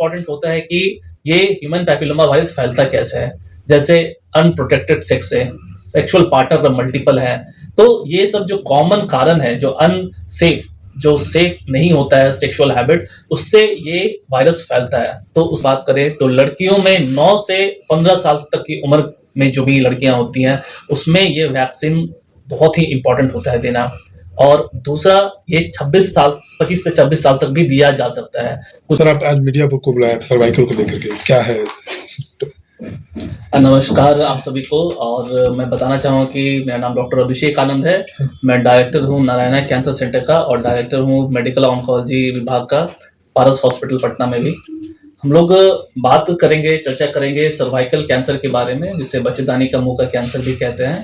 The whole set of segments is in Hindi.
इंपॉर्टेंट होता है कि ये ह्यूमन पैपिलोमा वायरस फैलता कैसे है। जैसे अनप्रोटेक्टेड सेक्स से, सेक्सुअल पार्टनर मल्टीपल है, तो ये सब जो कॉमन कारण है, जो अनसेफ, जो सेफ नहीं होता है सेक्सुअल हैबिट, उससे ये वायरस फैलता है। तो उस बात करें तो लड़कियों में 9 से 15 साल तक की उम्र में जो भी लड़कियां होती हैं, उसमें ये वैक्सीन बहुत ही इंपॉर्टेंट होता है देना। और दूसरा, ये 25 से 26 साल तक भी दिया जा सकता है। सर, आप आज मीडिया को बुलाया सर्वाइकल को लेकर के, क्या है? नमस्कार आप सभी को। और मैं बताना चाहूँगा कि मेरा नाम डॉक्टर अभिषेक आनंद है। मैं डायरेक्टर हूँ नारायणा कैंसर सेंटर का और डायरेक्टर हूँ मेडिकल ऑन्कोलॉजी विभाग का पारस हॉस्पिटल पटना में भी। हम लोग बात करेंगे, चर्चा करेंगे सर्वाइकल कैंसर के बारे में, जिसे बच्चेदानी का मुंह का कैंसर भी कहते हैं।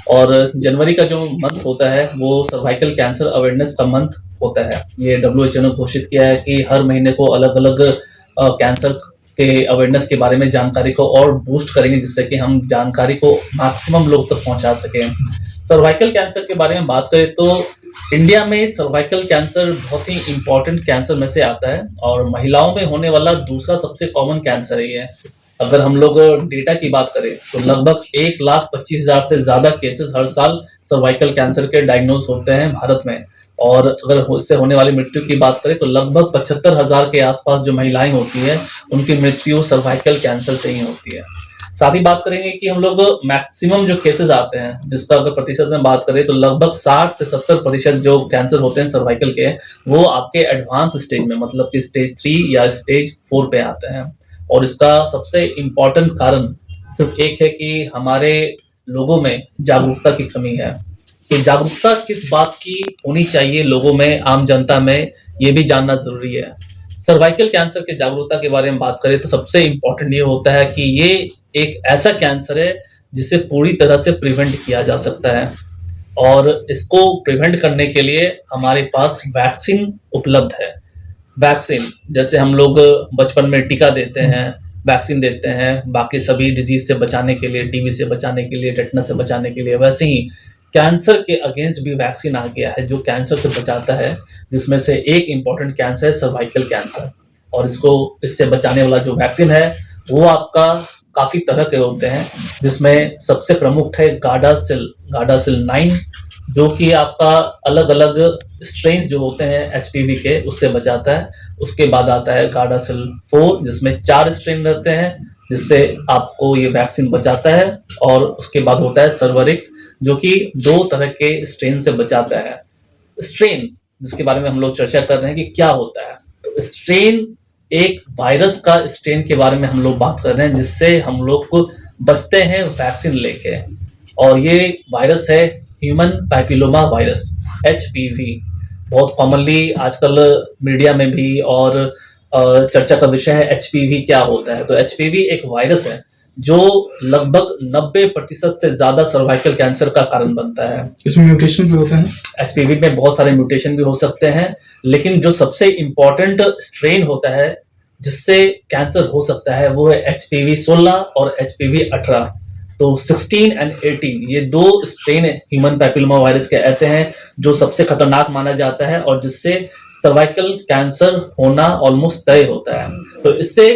और जनवरी का जो मंथ होता है वो सर्वाइकल कैंसर अवेयरनेस का मंथ होता है। ये WHO ने घोषित किया है कि हर महीने को अलग अलग कैंसर के अवेयरनेस के बारे में जानकारी को और बूस्ट करेंगे, जिससे कि हम जानकारी को मैक्सिमम लोग तक पहुंचा सकें। सर्वाइकल कैंसर के बारे में बात करें तो इंडिया में सर्वाइकल कैंसर बहुत ही इंपॉर्टेंट कैंसर में से आता है और महिलाओं में होने वाला दूसरा सबसे कॉमन कैंसर है ये। अगर हम लोग डेटा की बात करें तो लगभग 1,25,000 से ज्यादा केसेस हर साल सर्वाइकल कैंसर के डायग्नोज होते हैं भारत में। और अगर इससे होने वाली मृत्यु की बात करें तो लगभग 75,000 के आसपास जो महिलाएं होती है उनकी मृत्यु सर्वाइकल कैंसर से ही होती है। साथ ही बात करेंगे कि हम लोग मैक्सिमम जो केसेस आते हैं, जिसका अगर प्रतिशत में बात करें तो लगभग 60 से 70% जो कैंसर होते हैं सर्वाइकल के, वो आपके एडवांस स्टेज में, मतलब कि स्टेज 3 या स्टेज 4 पे आते हैं। और इसका सबसे इम्पोर्टेंट कारण सिर्फ एक है कि हमारे लोगों में जागरूकता की कमी है। तो जागरूकता किस बात की होनी चाहिए लोगों में, आम जनता में, ये भी जानना जरूरी है। सर्वाइकल कैंसर के जागरूकता के बारे में बात करें तो सबसे इम्पोर्टेंट ये होता है कि ये एक ऐसा कैंसर है जिसे पूरी तरह से प्रिवेंट किया जा सकता है। और इसको प्रिवेंट करने के लिए हमारे पास वैक्सीन उपलब्ध है। वैक्सीन जैसे हम लोग बचपन में टीका देते हैं, वैक्सीन देते हैं बाकी सभी डिजीज से बचाने के लिए, टीबी से बचाने के लिए, टेटनस से बचाने के लिए, वैसे ही कैंसर के अगेंस्ट भी वैक्सीन आ गया है जो कैंसर से बचाता है, जिसमें से एक इम्पॉर्टेंट कैंसर है सर्वाइकल कैंसर। और इससे बचाने वाला जो वैक्सीन है वो आपका काफी तरह के होते हैं, जिसमें सबसे प्रमुख है गार्डासिल 9, जो कि आपका अलग अलग स्ट्रेन जो होते हैं HPV के, उससे बचाता है। उसके बाद आता है गार्डासिल 4, जिसमें 4 स्ट्रेन रहते हैं, जिससे आपको ये वैक्सीन बचाता है। और उसके बाद होता है सर्वरिक्स, जो कि 2 तरह के स्ट्रेन से बचाता है। स्ट्रेन जिसके बारे में हम लोग चर्चा कर रहे हैं कि क्या होता है, तो स्ट्रेन एक वायरस का स्ट्रेन के बारे में हम लोग बात कर रहे हैं, जिससे हम लोग को बचते हैं वैक्सीन लेके। और ये वायरस है ह्यूमन पैपिलोमा वायरस, HPV। बहुत कॉमनली आजकल मीडिया में भी और चर्चा का विषय है HPV क्या होता है। तो HPV एक वायरस है जो लगभग 90% से ज्यादा सर्वाइकल कैंसर का कारण बनता है। इसमें म्यूटेशन भी होते हैं? HPV में बहुत सारे म्यूटेशन भी हो सकते हैं, लेकिन जो सबसे इम्पोर्टेंट स्ट्रेन होता है जिससे कैंसर हो सकता है वो है HPV 16 और HPV 18। तो 16 और 18 ये 2 स्ट्रेन ह्यूमन पैपिलोमा वायरस के ऐसे हैं जो सबसे खतरनाक माना जाता है और जिससे सर्वाइकल कैंसर होना ऑलमोस्ट तय होता है। तो इससे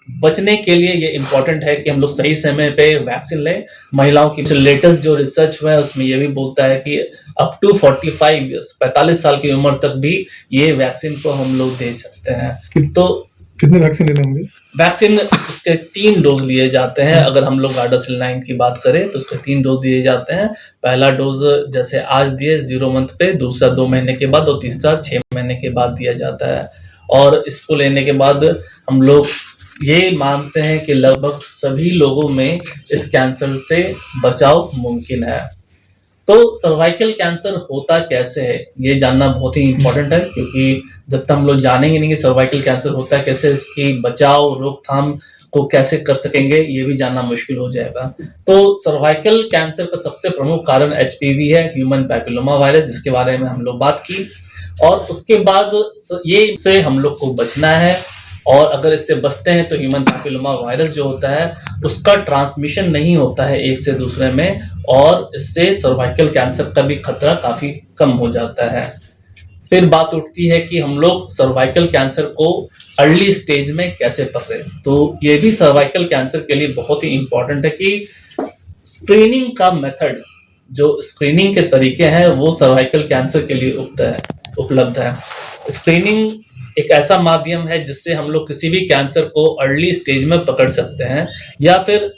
बचने के लिए ये इम्पोर्टेंट है कि हम लोग सही समय पे वैक्सीन लें। महिलाओं की लेटेस्ट जो रिसर्च हुआ है उसमें ये भी बोलता है कि अप टू 45 साल की उम्र तक भी ये वैक्सीन को हम लोग दे सकते हैं। तो कितने वैक्सीन लेने होंगे? वैक्सीन इसके 3 डोज लिए जाते हैं। अगर हम लोग गार्डासिल 9 की बात करें तो उसके 3 डोज दिए जाते हैं। पहला डोज जैसे आज दिए 0 मंथ पे, दूसरा 2 महीने के बाद और तीसरा 6 महीने के बाद दिया जाता है। और इसको लेने के बाद हम लोग ये मानते हैं कि लगभग सभी लोगों में इस कैंसर से बचाव मुमकिन है। तो सर्वाइकल कैंसर होता कैसे है ये जानना बहुत ही इम्पोर्टेंट है, क्योंकि जब तक हम लोग जानेंगे नहीं कि सर्वाइकल कैंसर होता है कैसे, इसकी बचाव रोकथाम को कैसे कर सकेंगे, ये भी जानना मुश्किल हो जाएगा। तो सर्वाइकल कैंसर का सबसे प्रमुख कारण HPV है, ह्यूमन पैपिलोमा वायरस, जिसके बारे में हम लोग बात की। और उसके बाद ये से हम लोग को बचना है। और अगर इससे बचते हैं तो ह्यूमन पैपिलोमा वायरस जो होता है उसका ट्रांसमिशन नहीं होता है एक से दूसरे में, और इससे सर्वाइकल कैंसर का भी खतरा काफी कम हो जाता है। फिर बात उठती है कि हम लोग सर्वाइकल कैंसर को अर्ली स्टेज में कैसे पकड़े। तो ये भी सर्वाइकल कैंसर के लिए बहुत ही इंपॉर्टेंट है कि स्क्रीनिंग का मेथड, जो स्क्रीनिंग के तरीके हैं वो सर्वाइकल कैंसर के लिए उपलब्ध है। स्क्रीनिंग एक ऐसा माध्यम है जिससे हम लोग किसी भी कैंसर को अर्ली स्टेज में पकड़ सकते हैं, या फिर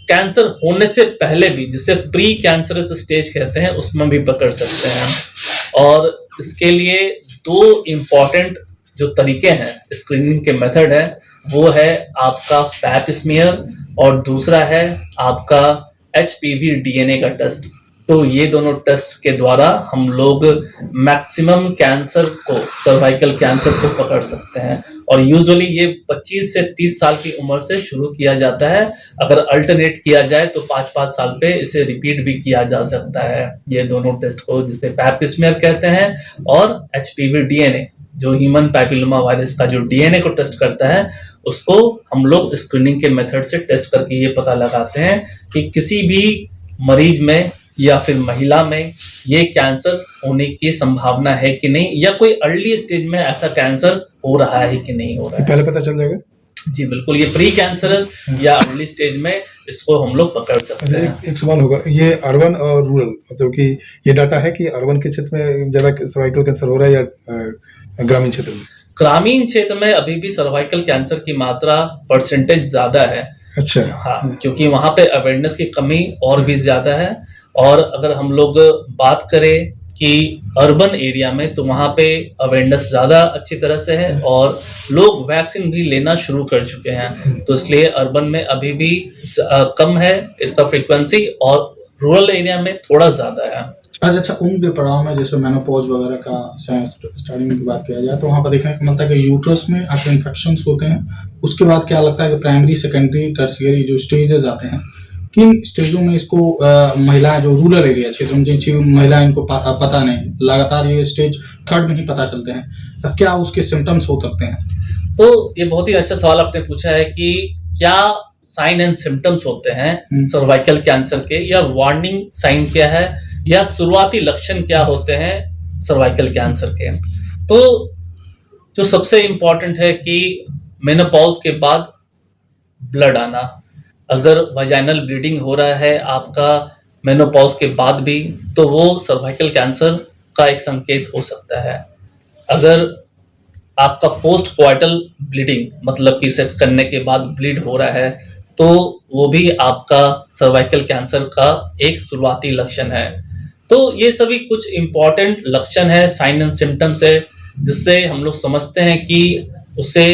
कैंसर होने से पहले भी, जिसे प्री कैंसरस स्टेज कहते हैं, उसमें भी पकड़ सकते हैं। और इसके लिए दो इम्पॉर्टेंट जो तरीके हैं स्क्रीनिंग के मेथड है, वो है आपका पैप स्मीयर और दूसरा है आपका HPV DNA का टेस्ट। तो ये दोनों टेस्ट के द्वारा हम लोग मैक्सिमम कैंसर को, सर्वाइकल कैंसर को पकड़ सकते हैं। और यूजुअली ये 25 से 30 साल की उम्र से शुरू किया जाता है। अगर अल्टरनेट किया जाए तो 5-5 साल पे इसे रिपीट भी किया जा सकता है, ये दोनों टेस्ट को, जिसे पैप स्मीयर कहते हैं, और HPV DNA जो ह्यूमन पैपिलोमा वायरस का जो DNA को टेस्ट करता है, उसको हम लोग स्क्रीनिंग के मेथड से टेस्ट करके ये पता लगाते हैं कि किसी भी मरीज में या फिर महिला में ये कैंसर होने की संभावना है कि नहीं, या कोई अर्ली स्टेज में ऐसा कैंसर हो रहा है कि नहीं हो रहा है। पहले पता चल जाएगा। जी बिल्कुल, ये प्री कैंसरस या अर्ली स्टेज में इसको हम लोग पकड़ सकते हैं। एक सवाल होगा, ये अर्बन और रूरल, मतलब कि ये डाटा है कि अर्बन के क्षेत्र में ज्यादा सर्वाइकल कैंसर हो रहा है या ग्रामीण क्षेत्र में? ग्रामीण क्षेत्र में अभी भी सर्वाइकल कैंसर की मात्रा परसेंटेज ज्यादा है। अच्छा। हाँ, क्योंकि वहां पे अवेयरनेस की कमी और भी ज्यादा है। और अगर हम लोग बात करें कि अर्बन एरिया में, तो वहां पे अवेयरनेस ज्यादा अच्छी तरह से है और लोग वैक्सीन भी लेना शुरू कर चुके हैं। तो इसलिए अर्बन में अभी भी कम है इसका फ्रीक्वेंसी, और रूरल एरिया में थोड़ा ज्यादा है। अच्छा, उम्र के पड़ाव में जैसे मेनोपॉज वगैरह का स्टार्टिंग की बात किया जाए तो वहाँ पर देखने को मिलता है कि यूट्रस में आपके इन्फेक्शंस होते हैं। उसके बाद क्या लगता है कि प्राइमरी, सेकेंडरी, टर्शियरी जो स्टेजेस आते हैं, किन स्टेजों में इसको महिलाएं जो रूरल एरिया क्षेत्र में जिनकी महिलाएं इनको पता नहीं, लगातार ये स्टेज 3rd में ही पता चलते हैं, तो क्या उसके सिम्टम्स हो सकते हैं? तो ये बहुत ही अच्छा सवाल आपने पूछा है कि क्या साइन एंड सिम्टम्स होते हैं सर्वाइकल कैंसर के, या वार्निंग साइन क्या है, या शुरुआती लक्षण क्या होते हैं सर्वाइकल कैंसर के। तो जो सबसे इंपॉर्टेंट है कि मेनोपॉज के बाद ब्लड आना। अगर वजाइनल ब्लीडिंग हो रहा है आपका मेनोपॉज के बाद भी, तो वो सर्वाइकल कैंसर का एक संकेत हो सकता है। अगर आपका पोस्ट क्वार्टल ब्लीडिंग, मतलब कि सेक्स करने के बाद ब्लीड हो रहा है, तो वो भी आपका सर्वाइकल कैंसर का एक शुरुआती लक्षण है। तो ये सभी कुछ इंपॉर्टेंट लक्षण है, साइन एंड सिम्टम्स है, जिससे हम लोग समझते हैं कि उसे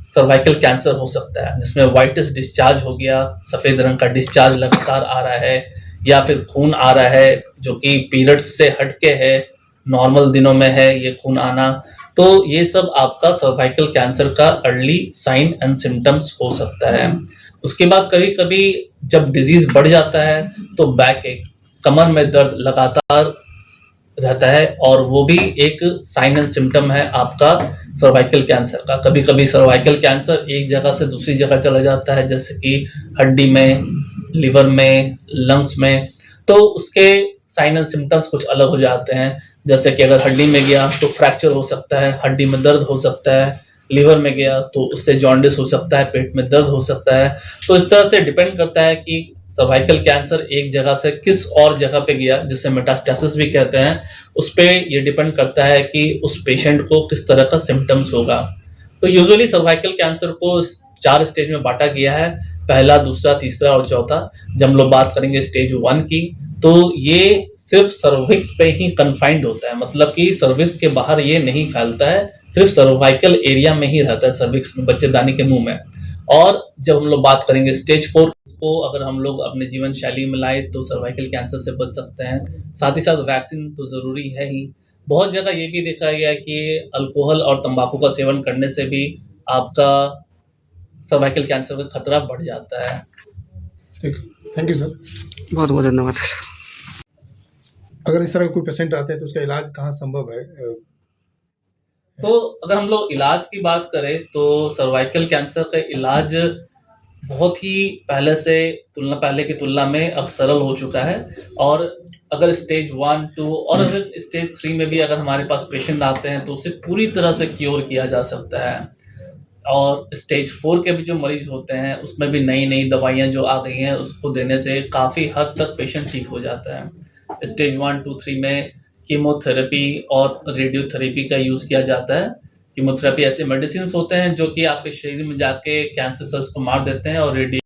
सर्वाइकल कैंसर हो सकता है, जिसमें व्हाइटिश डिस्चार्ज हो गया, सफेद रंग का डिस्चार्ज लगातार आ रहा है, या फिर खून आ रहा है जो कि पीरियड्स से हटके है, नॉर्मल दिनों में है ये खून आना। तो ये सब आपका सर्वाइकल कैंसर का अर्ली साइन एंड सिम्टम्स हो सकता है। उसके बाद कभी कभी जब डिजीज बढ़ जाता है तो बैक एक, कमर में दर्द लगातार रहता है, और वो भी एक साइन एंड सिम्टम है आपका सर्वाइकल कैंसर का। कभी कभी सर्वाइकल कैंसर एक जगह से दूसरी जगह चला जाता है, जैसे कि हड्डी में, लिवर में, लंग्स में, तो उसके साइन एंड सिम्टम्स कुछ अलग हो जाते हैं। जैसे कि अगर हड्डी में गया तो फ्रैक्चर हो सकता है, हड्डी में दर्द हो सकता है, लिवर में गया तो उससे जॉन्डिस हो सकता है, पेट में दर्द हो सकता है। तो इस तरह से डिपेंड करता है कि सर्वाइकल कैंसर एक जगह से किस और जगह पे गया, जिसे मेटास्टेसिस भी कहते हैं, उस पे ये डिपेंड करता है कि उस पेशेंट को किस तरह का सिम्टम्स होगा। तो यूजुअली सर्वाइकल कैंसर को 4 स्टेज में बांटा गया है, पहला, दूसरा, तीसरा और चौथा। जब हम लोग बात करेंगे स्टेज 1 की, तो ये सिर्फ सर्विक्स पे ही कन्फाइंड होता है, मतलब कि सर्विक्स के बाहर ये नहीं फैलता है, सिर्फ सर्वाइकल एरिया में ही रहता है, सर्विक्स में, बच्चेदानी के मुंह में। और जब हम लोग बात करेंगे स्टेज 4 को, अगर हम लोग अपने जीवन शैली में लाए तो सर्वाइकल कैंसर से बच सकते हैं। साथ ही साथ वैक्सीन तो जरूरी है ही। बहुत जगह ये भी देखा गया है कि अल्कोहल और तंबाकू का सेवन करने से भी आपका सर्वाइकल कैंसर का खतरा बढ़ जाता है। ठीक, थैंक यू सर। बहुत बहुत धन्यवाद सर। अगर इस तरह कोई पेशेंट आते हैं तो उसका इलाज कहाँ संभव है? तो अगर हम लोग इलाज की बात करें तो सर्वाइकल कैंसर का इलाज बहुत ही पहले की तुलना में अब सरल हो चुका है। और अगर स्टेज 1, 2 और अगर स्टेज 3 में भी अगर हमारे पास पेशेंट आते हैं तो उसे पूरी तरह से क्योर किया जा सकता है। और स्टेज 4 के भी जो मरीज होते हैं उसमें भी नई दवाइयाँ जो आ गई हैं उसको देने से काफ़ी हद तक पेशेंट ठीक हो जाता है। स्टेज 1, 2, 3 में कीमोथेरेपी और रेडियोथेरेपी का यूज़ किया जाता है। कीमोथेरेपी ऐसे मेडिसिन होते हैं जो कि आपके शरीर में जाके कैंसर सेल्स को मार देते हैं और रेडियो